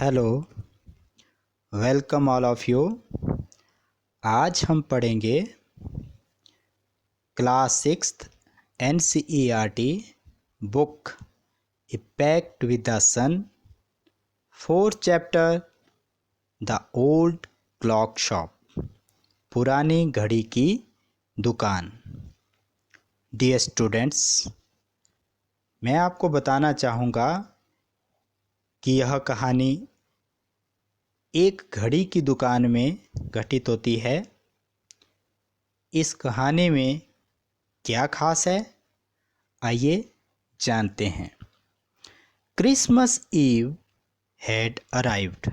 Hello, welcome all of you. आज हम पढ़ेंगे class sixth NCERT book a pact with the sun, fourth chapter the old clock shop, पुरानी घड़ी की दुकान। डियर स्टूडेंट्स, मैं आपको बताना चाहूँगा कि यह कहानी एक घड़ी की दुकान में घटित होती है। इस कहानी में क्या खास है, आइए जानते हैं। Christmas eve had arrived.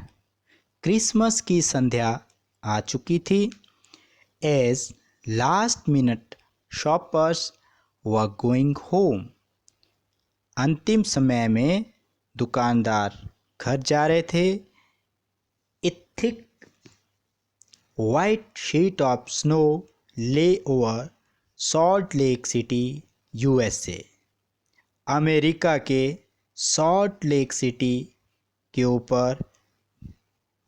Christmas की संध्या आ चुकी थी। As last minute shoppers were going home. अंतिम समय में दुकानदार घर जा रहे थे। A thick white sheet of snow lay over Salt Lake City USA। America के सॉल्ट लेक सिटी के ऊपर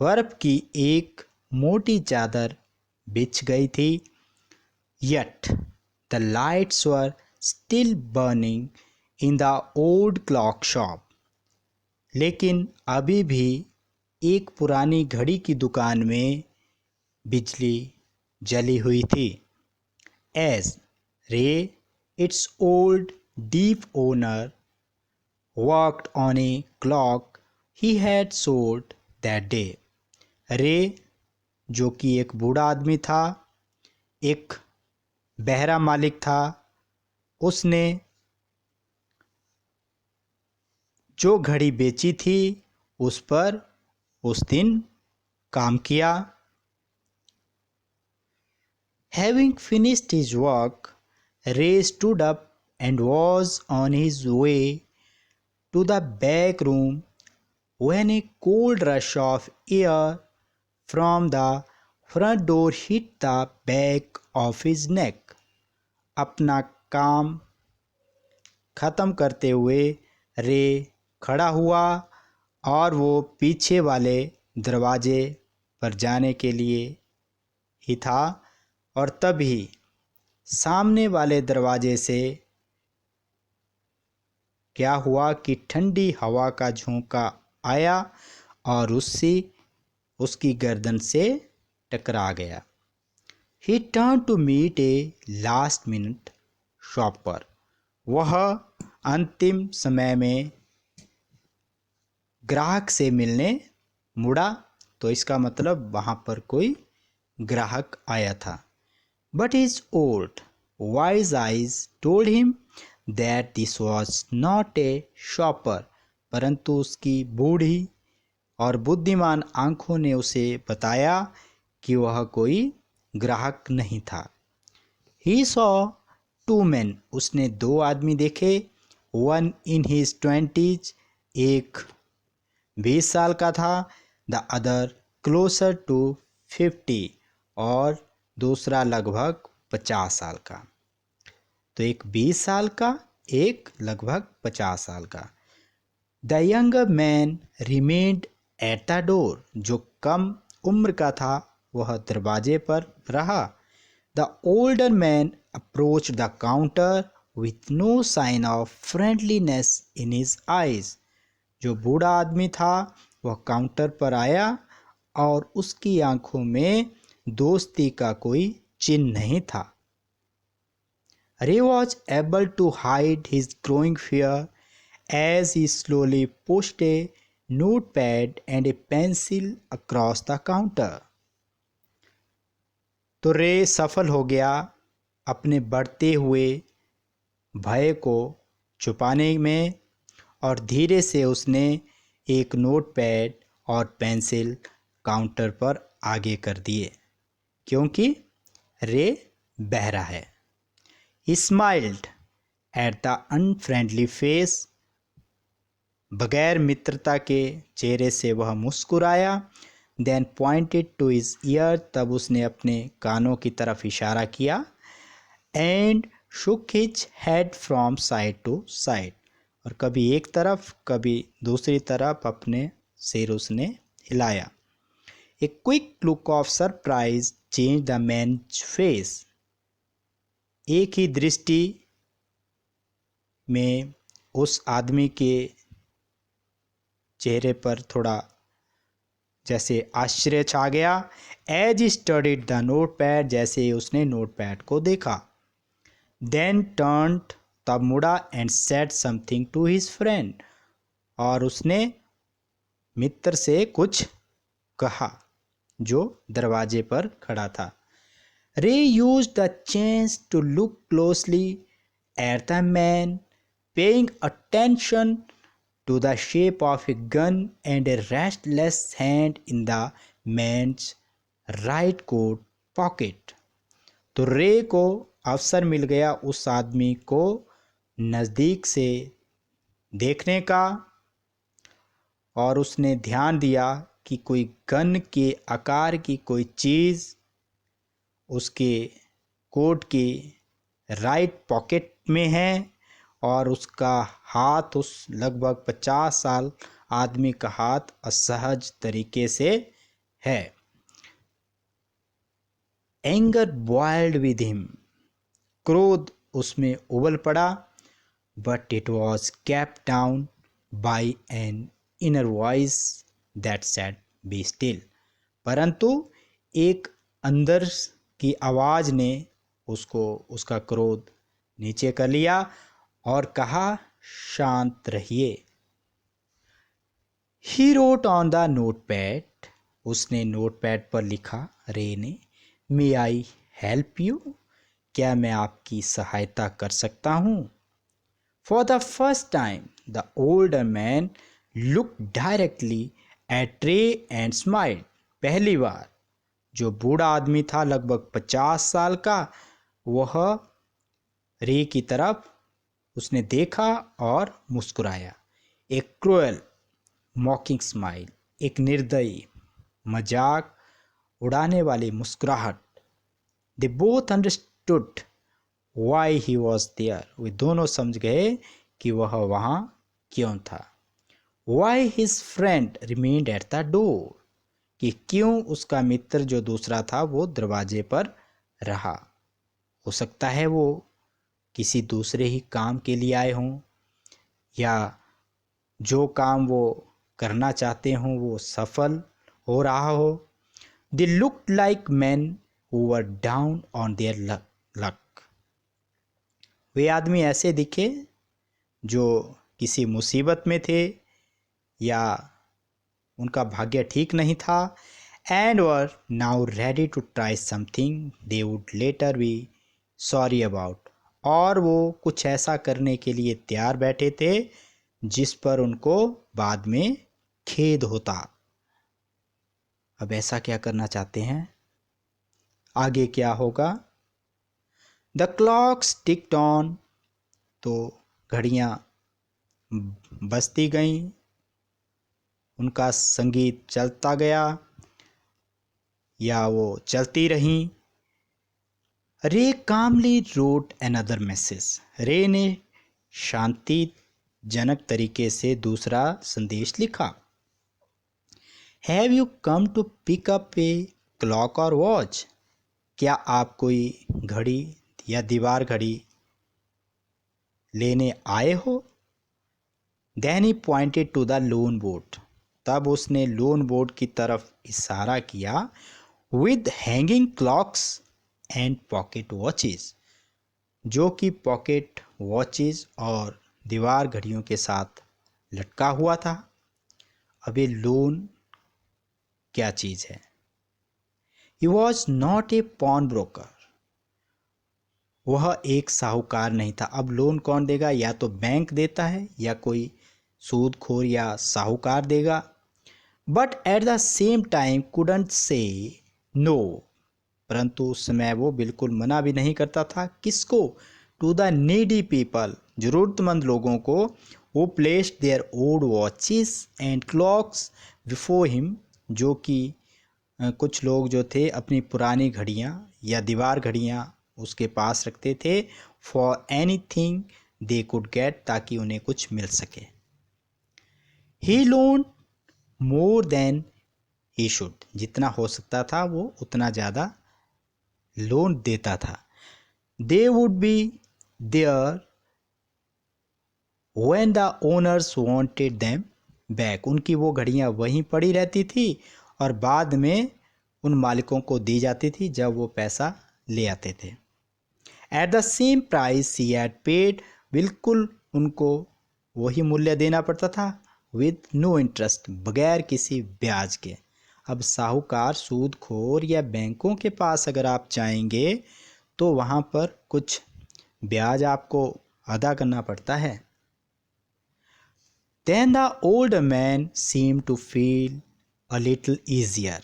बर्फ की एक मोटी चादर बिछ गई थी। Yet the lights were still burning in the old clock shop। लेकिन अभी भी एक पुरानी घड़ी की दुकान में बिजली जली हुई थी। As Ray, its old deep owner, worked on a clock he had sold that day। रे, जो कि एक बूढ़ा आदमी था, एक बहरा मालिक था, उसने जो घड़ी बेची थी उस पर उस दिन काम किया। Having finished his work, Ray stood up and was on his way to the back room when a cold rush of air from the front door hit the back of his neck। अपना काम खत्म करते हुए रे खड़ा हुआ और वो पीछे वाले दरवाजे पर जाने के लिए ही था, और तभी सामने वाले दरवाजे से क्या हुआ कि ठंडी हवा का झोंका आया और उसकी गर्दन से टकरा गया। He turned to meet a last minute shopper। वह अंतिम समय में ग्राहक से मिलने मुड़ा, तो इसका मतलब वहाँ पर कोई ग्राहक आया था। But his old wise eyes told him that this was not a shopper। परंतु उसकी बूढ़ी और बुद्धिमान आंखों ने उसे बताया कि वह कोई ग्राहक नहीं था। He saw two men। उसने दो आदमी देखे। One in his 20s, एक 20 साल का था। The other closer to 50, और दूसरा लगभग 50 साल का। तो एक 20 साल का, एक लगभग 50 साल का। The younger man remained at the door. जो कम उम्र का था वह दरवाजे पर रहा। The older man approach the counter with no sign of friendliness in his eyes. जो बूढ़ा आदमी था वह काउंटर पर आया और उसकी आंखों में दोस्ती का कोई चिन्ह नहीं था। Ray was able to hide his growing fear as he slowly pushed a notepad and a pencil across the counter। तो रे सफल हो गया अपने बढ़ते हुए भय को छुपाने में, और धीरे से उसने एक नोटपैड और पेंसिल काउंटर पर आगे कर दिए, क्योंकि रे बहरा है। He smiled at the unfriendly face। बगैर मित्रता के चेहरे से वह मुस्कुराया। Then pointed to his ear। तब उसने अपने कानों की तरफ इशारा किया। And shook his head from side to side। और कभी एक तरफ कभी दूसरी तरफ अपने सिर उसने हिलाया। A quick look of surprise change the man's face. एक ही दृष्टि में उस आदमी के चेहरे पर थोड़ा जैसे आश्चर्य छा गया। एज स्टडीड द नोटपैड, जैसे उसने नोटपैड को देखा। देन टर्न्ड, तब मुड़ा, and said something to his friend, और उसने मित्र से कुछ कहा जो दरवाजे पर खड़ा था। Ray used the chance to look closely at the man, paying attention to the shape of a gun and a restless hand in the man's right coat pocket. तो रे को अवसर मिल गया उस आदमी को नज़दीक से देखने का, और उसने ध्यान दिया कि कोई गन के आकार की कोई चीज़ उसके कोट की राइट पॉकेट में है, और उसका हाथ, उस लगभग 50 साल आदमी का हाथ असहज तरीके से है। एंगर बॉइल्ड विद हिम, क्रोध उसमें उबल पड़ा। But it was kept down by an inner voice that said be still, परंतु एक अंदर की आवाज़ ने उसको, उसका क्रोध नीचे कर लिया और कहा, शांत रहिए। He wrote on the notepad, उसने नोटपैड पर लिखा, रे ने, मे आई हेल्प यू, क्या मैं आपकी सहायता कर सकता हूँ। For the first time the older man look directly at रे एंड स्माइल, पहली बार जो बूढ़ा आदमी था लगभग 50 साल का, वह रे की तरफ उसने देखा और मुस्कुराया। एक क्रूएल मॉकिंग स्माइल, एक निर्दयी मजाक उड़ाने वाली मुस्कुराहट। They both understood why he was there, वे दोनों समझ गए कि वह वहाँ क्यों था। Why his friend remained at the door, कि क्यों उसका मित्र जो दूसरा था वो दरवाजे पर रहा। हो सकता है वो किसी दूसरे ही काम के लिए आए हों, या जो काम वो करना चाहते हों वो सफल हो रहा हो। They looked like man who were down on their luck, वे आदमी ऐसे दिखे जो किसी मुसीबत में थे या उनका भाग्य ठीक नहीं था। And were now ready to try something they would later be sorry about, और वो कुछ ऐसा करने के लिए तैयार बैठे थे जिस पर उनको बाद में खेद होता। अब ऐसा क्या करना चाहते हैं, आगे क्या होगा। द क्लॉक्स टिक्ड ऑन, तो घड़ियाँ बजती गईं, उनका संगीत चलता गया या वो चलती रहीं। रे कामली रोट अनदर मैसेज, रे ने शांतिजनक तरीके से दूसरा संदेश लिखा। Have you come to pick up a clock or watch, क्या आप कोई घड़ी या दीवार घड़ी लेने आए हो। Then he pointed to the loan boat, तब उसने लोन बोट की तरफ इशारा किया। With hanging clocks and pocket watches, जो कि पॉकेट वॉचेस और दीवार घड़ियों के साथ लटका हुआ था। अब ये लोन क्या चीज़ है। He was not a pawn broker, वह एक साहूकार नहीं था। अब लोन कौन देगा, या तो बैंक देता है या कोई सूदखोर या साहूकार देगा। But at the same time couldn't से नो, परंतु उस समय वो बिल्कुल मना भी नहीं करता था। किसको, टू द नीडी पीपल, ज़रूरतमंद लोगों को। वो placed their old watches and clocks before him, जो कि कुछ लोग जो थे अपनी पुरानी घड़ियाँ या दीवार घड़ियाँ उसके पास रखते थे। For any thing they could get, ताकि उन्हें कुछ मिल सके। ही loan more than he should. जितना हो सकता था वो उतना ज़्यादा लोन देता था. They would be there when the owners wanted them back. उनकी वो घड़ियाँ वहीं पड़ी रहती थी और बाद में उन मालिकों को दी जाती थी जब वो पैसा ले आते थे. At the same price he had paid. बिल्कुल उनको वही मूल्य देना पड़ता था. With no interest. बगैर किसी ब्याज के. अब साहूकार, सूदखोर या बैंकों के पास अगर आप जाएंगे तो वहाँ पर कुछ ब्याज आपको अदा करना पड़ता है. Then the older man seemed to feel a little easier.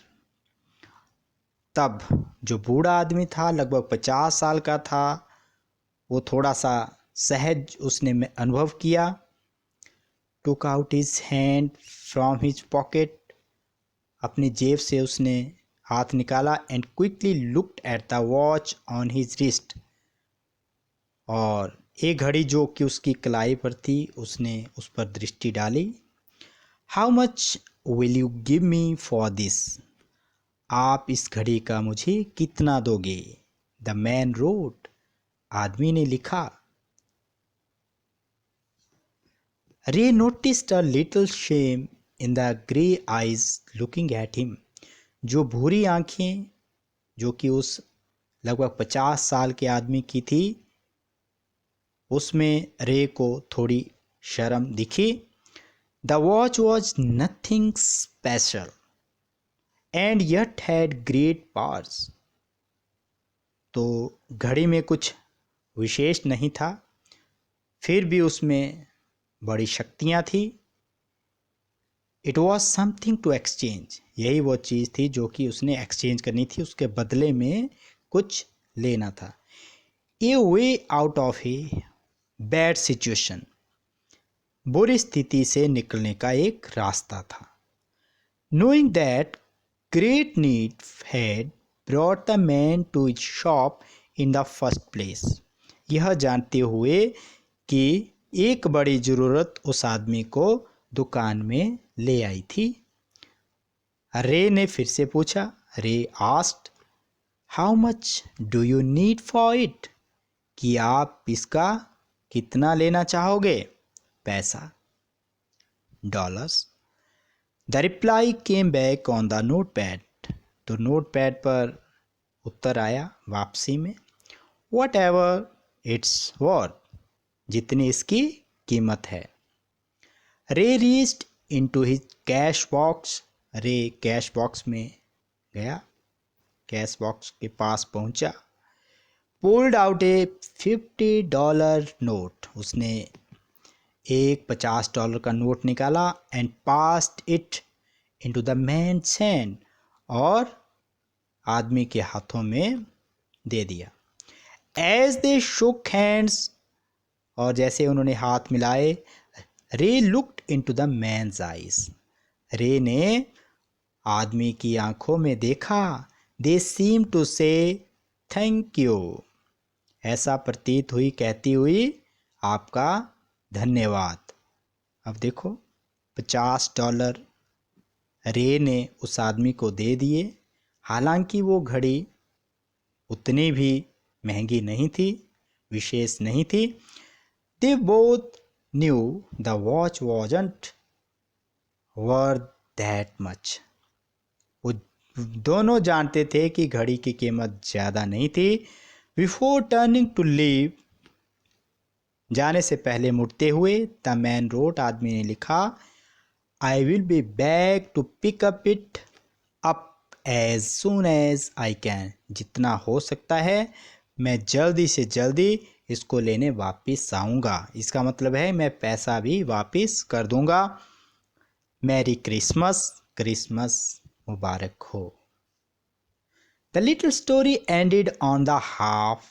तब जो बूढ़ा आदमी था, लगभग 50 साल का था, वो थोड़ा सा सहज उसने अनुभव किया. Took out his hand from his pocket. अपनी जेब से उसने हाथ निकाला. And quickly looked at the watch on his wrist. और एक घड़ी जो कि उसकी कलाई पर थी उसने उस पर दृष्टि डाली. How much will you give me for this? आप इस घड़ी का मुझे कितना दोगे? The man wrote. आदमी ने लिखा. Ray noticed a little shame in the grey eyes looking at him. जो भूरी आंखें जो कि उस लगभग 50 साल के आदमी की थी, उसमें रे को थोड़ी शर्म दिखी. The watch was nothing special and yet had great powers. तो घड़ी में कुछ विशेष नहीं था, फिर भी उसमें बड़ी शक्तियाँ थी. It was something to exchange. यही वो चीज़ थी जो कि उसने एक्सचेंज करनी थी, उसके बदले में कुछ लेना था. A way out of a bad situation. बुरी स्थिति से निकलने का एक रास्ता था. Knowing that great need had brought the man to his shop in the first place. यह जानते हुए कि एक बड़ी ज़रूरत उस आदमी को दुकान में ले आई थी. रे ने फिर से पूछा. रे asked, how much do you need for it? कि आप इसका कितना लेना चाहोगे? पैसा. Dollars. The reply came back on the notepad. तो नोटपैड पर उत्तर आया वापसी में. Whatever it's worth. जितनी इसकी कीमत है. Ray reached into his cash box. Ray cash box में गया, कैश बॉक्स के पास पहुंचा. Pulled out a $50 note. उसने एक $50 का नोट निकाला. And passed it into the man's hand. और आदमी के हाथों में दे दिया. एज दे शुक हैंड्स. और जैसे उन्होंने हाथ मिलाए, Ray looked into the man's eyes. Ray ने आदमी की आंखों में देखा. They seem to say thank you. ऐसा प्रतीत हुई कहती हुई आपका धन्यवाद. अब देखो $50 रे ने उस आदमी को दे दिए. हालांकि वो घड़ी उतनी भी महंगी नहीं थी, विशेष नहीं थी. They both knew the watch wasn't worth that much. वो दोनों जानते थे कि घड़ी की कीमत ज़्यादा नहीं थी. Before turning to leave, जाने से पहले मुड़ते हुए, the man wrote. आदमी ने लिखा. I will be back to pick up it up as soon as I can. जितना हो सकता है मैं जल्दी से जल्दी इसको लेने वापस आऊँगा. इसका मतलब है मैं पैसा भी वापस कर दूँगा. Merry Christmas. क्रिसमस मुबारक हो. The little story ended on the half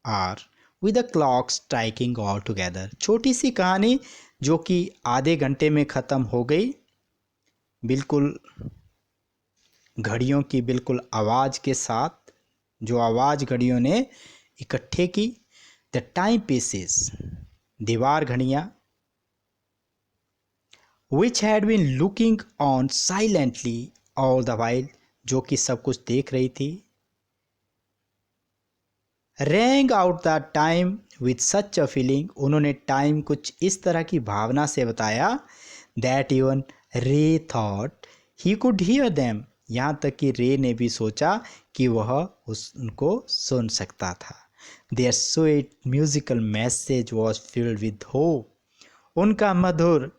hour with the clock striking all together. छोटी सी कहानी जो कि आधे घंटे में ख़त्म हो गई, बिल्कुल घड़ियों की बिल्कुल आवाज़ के साथ, जो आवाज़ घड़ियों ने इकट्ठे की. The time pieces. दीवार घड़ियाँ which had been looking on silently all the while, जो कि सब कुछ देख रही थी, rang out the time with such a feeling, उन्होंने टाइम कुछ इस तरह की भावना से बताया, that even Ray thought he could hear them, यहाँ तक कि रे ने भी सोचा कि वह उनको सुन सकता था. Their sweet musical message was filled with hope, उनका मधुर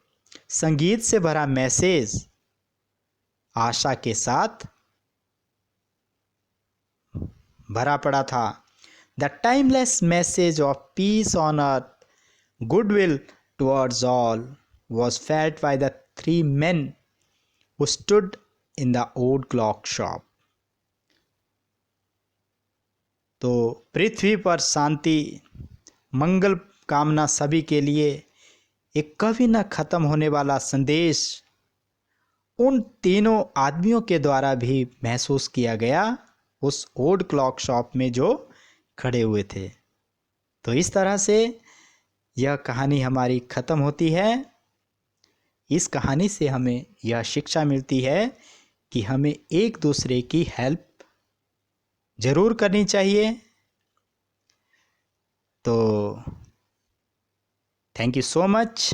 संगीत से भरा मैसेज आशा के साथ भरा पड़ा था. The timeless message of peace on earth, goodwill towards all, was felt by the three men who stood in the old clock shop. तो पृथ्वी पर शांति, मंगल कामना सभी के लिए एक कभी न खत्म होने वाला संदेश उन तीनों आदमियों के द्वारा भी महसूस किया गया उस ओल्ड क्लॉक शॉप में जो खड़े हुए थे. तो इस तरह से यह कहानी हमारी ख़त्म होती है. इस कहानी से हमें यह शिक्षा मिलती है कि हमें एक दूसरे की हेल्प ज़रूर करनी चाहिए. तो थैंक यू सो मच.